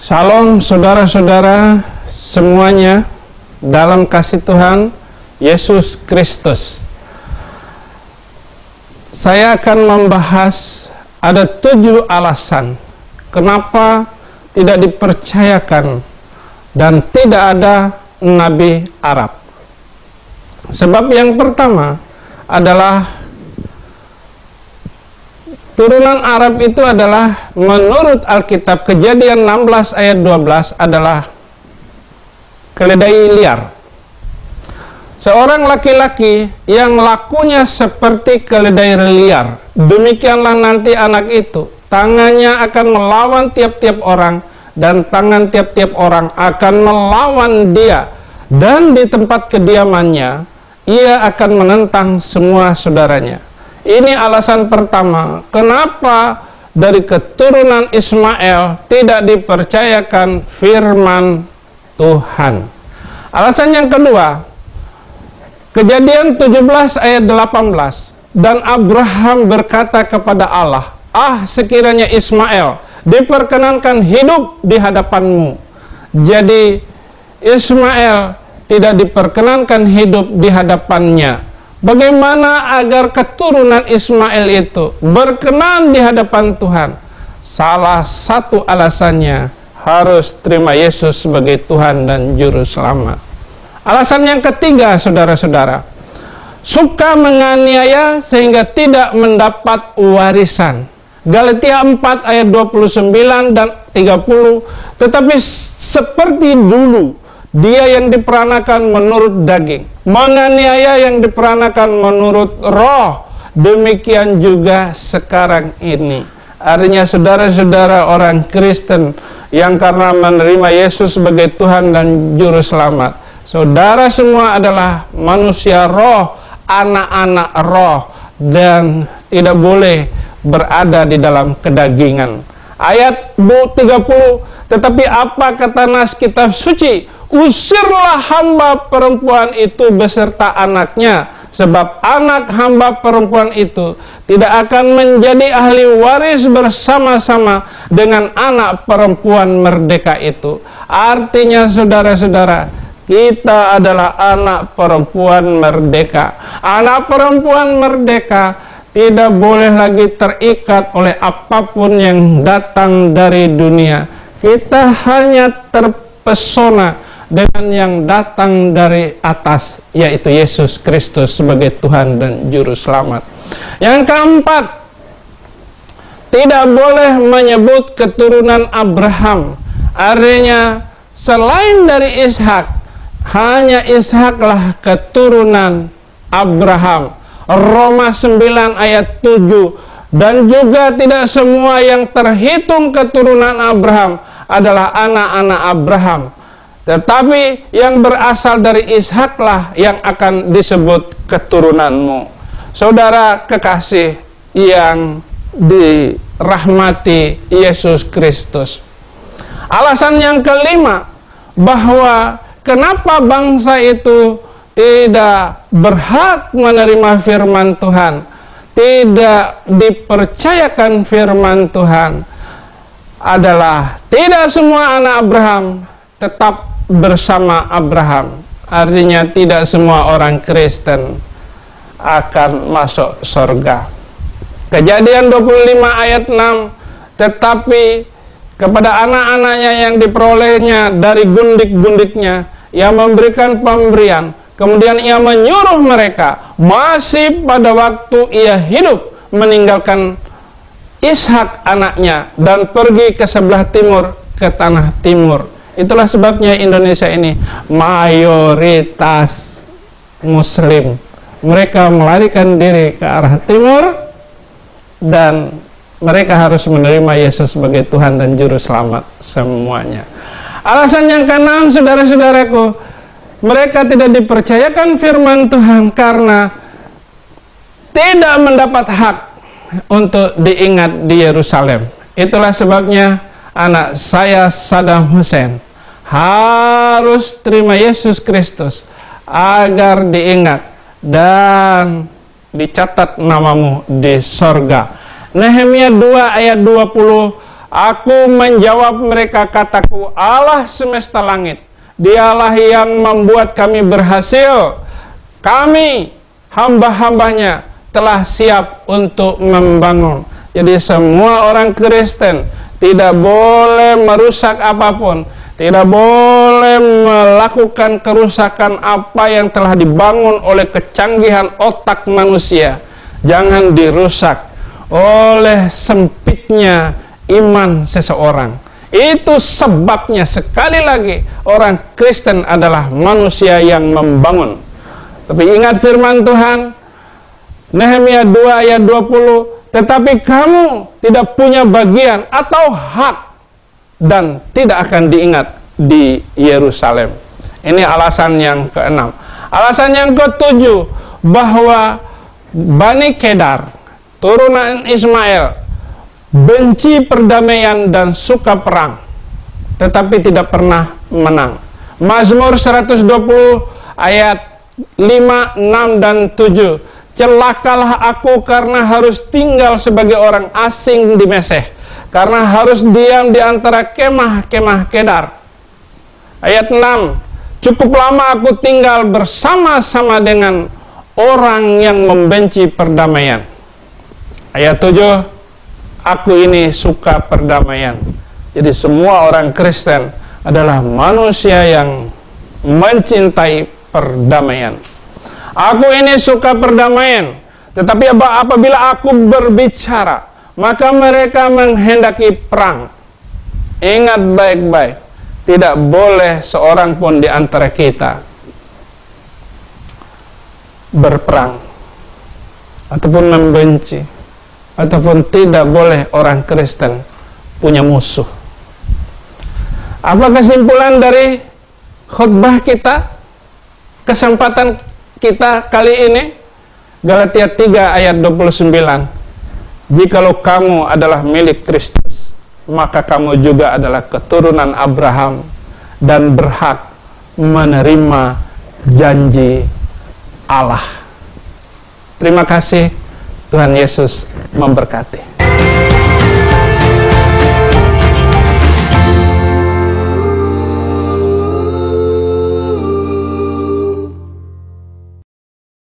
Shalom saudara-saudara semuanya dalam kasih Tuhan Yesus Kristus. Saya akan membahas ada 7 alasan kenapa tidak dipercayakan dan tidak ada Nabi Arab. Sebab yang pertama adalah turunan Arab itu adalah menurut Alkitab Kejadian 16 ayat 12 adalah keledai liar. Seorang laki-laki yang lakunya seperti keledai liar, demikianlah nanti anak itu. Tangannya akan melawan tiap-tiap orang dan tangan tiap-tiap orang akan melawan dia. Dan di tempat kediamannya ia akan menentang semua saudaranya. Ini alasan pertama, kenapa dari keturunan Ismail tidak dipercayakan firman Tuhan. Alasan yang kedua, Kejadian 17 ayat 18, dan Abraham berkata kepada Allah, sekiranya Ismail diperkenankan hidup di hadapanmu. Jadi Ismail tidak diperkenankan hidup di hadapannya. Bagaimana agar keturunan Ismail itu berkenan di hadapan Tuhan? Salah satu alasannya harus terima Yesus sebagai Tuhan dan Juru Selamat. Alasan yang ketiga, saudara-saudara, suka menganiaya sehingga tidak mendapat warisan. Galatia 4 ayat 29 dan 30, tetapi seperti dulu dia yang diperanakan menurut daging, menganiaya yang diperanakan menurut roh, demikian juga sekarang ini. Artinya saudara-saudara orang Kristen yang karena menerima Yesus sebagai Tuhan dan Juru Selamat, saudara semua adalah manusia roh, anak-anak roh, dan tidak boleh berada di dalam kedagingan. Ayat 30, tetapi apa kata nas kitab suci? Usirlah hamba perempuan itu beserta anaknya, sebab anak hamba perempuan itu tidak akan menjadi ahli waris bersama-sama dengan anak perempuan merdeka itu. Artinya saudara-saudara, kita adalah anak perempuan merdeka. Anak perempuan merdeka tidak boleh lagi terikat oleh apapun yang datang dari dunia. Kita hanya terpesona dengan yang datang dari atas, yaitu Yesus Kristus sebagai Tuhan dan Juru Selamat. Yang keempat, tidak boleh menyebut keturunan Abraham. Artinya selain dari Ishak, hanya Ishaklah keturunan Abraham. Roma 9 ayat 7, dan juga tidak semua yang terhitung keturunan Abraham adalah anak-anak Abraham, tetapi yang berasal dari Ishaklah yang akan disebut keturunanmu. Saudara kekasih yang dirahmati Yesus Kristus. Alasan yang kelima, bahwa kenapa bangsa itu tidak berhak menerima firman Tuhan, tidak dipercayakan firman Tuhan, adalah tidak semua anak Abraham tetap bersama Abraham. Artinya tidak semua orang Kristen akan masuk surga. Kejadian 25 ayat 6, tetapi kepada anak-anaknya yang diperolehnya dari gundik-gundiknya, ia memberikan pemberian. Kemudian ia menyuruh mereka masih pada waktu ia hidup meninggalkan Ishak anaknya dan pergi ke sebelah timur, ke tanah timur. Itulah sebabnya Indonesia ini mayoritas Muslim. Mereka melarikan diri ke arah timur dan mereka harus menerima Yesus sebagai Tuhan dan Juru Selamat semuanya. Alasan yang keenam, saudara-saudaraku, mereka tidak dipercayakan firman Tuhan karena tidak mendapat hak untuk diingat di Yerusalem. Itulah sebabnya anak saya Saddam Hussein harus terima Yesus Kristus agar diingat dan dicatat namamu di sorga. Nehemia 2 ayat 20, Aku menjawab mereka, kataku, Allah semesta langit, Dialah yang membuat kami berhasil. Kami, hamba-hambanya, telah siap untuk membangun. Jadi semua orang Kristen tidak boleh merusak apapun, tidak boleh melakukan kerusakan apa yang telah dibangun oleh kecanggihan otak manusia. Jangan dirusak oleh sempitnya iman seseorang. Itu sebabnya sekali lagi orang Kristen adalah manusia yang membangun. Tapi ingat firman Tuhan, Nehemia 2 ayat 20, tetapi kamu tidak punya bagian atau hak dan tidak akan diingat di Yerusalem. Ini alasan yang keenam. Alasan yang ketujuh, bahwa Bani Kedar, turunan Ismail, benci perdamaian dan suka perang, tetapi tidak pernah menang. Mazmur 120 ayat 5, 6, dan 7. Celakalah aku karena harus tinggal sebagai orang asing di Meseh, karena harus diam di antara kemah-kemah Kedar. Ayat 6. Cukup lama aku tinggal bersama-sama dengan orang yang membenci perdamaian. Ayat 7. Aku ini suka perdamaian. Jadi semua orang Kristen adalah manusia yang mencintai perdamaian. Aku ini suka perdamaian, tetapi apabila aku berbicara, maka mereka menghendaki perang. Ingat baik-baik, tidak boleh seorang pun di antara kita berperang ataupun membenci, ataupun tidak boleh orang Kristen punya musuh. Apa kesimpulan dari khutbah kita, kesempatan kita kali ini? Galatia 3 ayat 29. Jikalau kamu adalah milik Kristus, maka kamu juga adalah keturunan Abraham dan berhak menerima janji Allah. Terima kasih. Tuhan Yesus memberkati.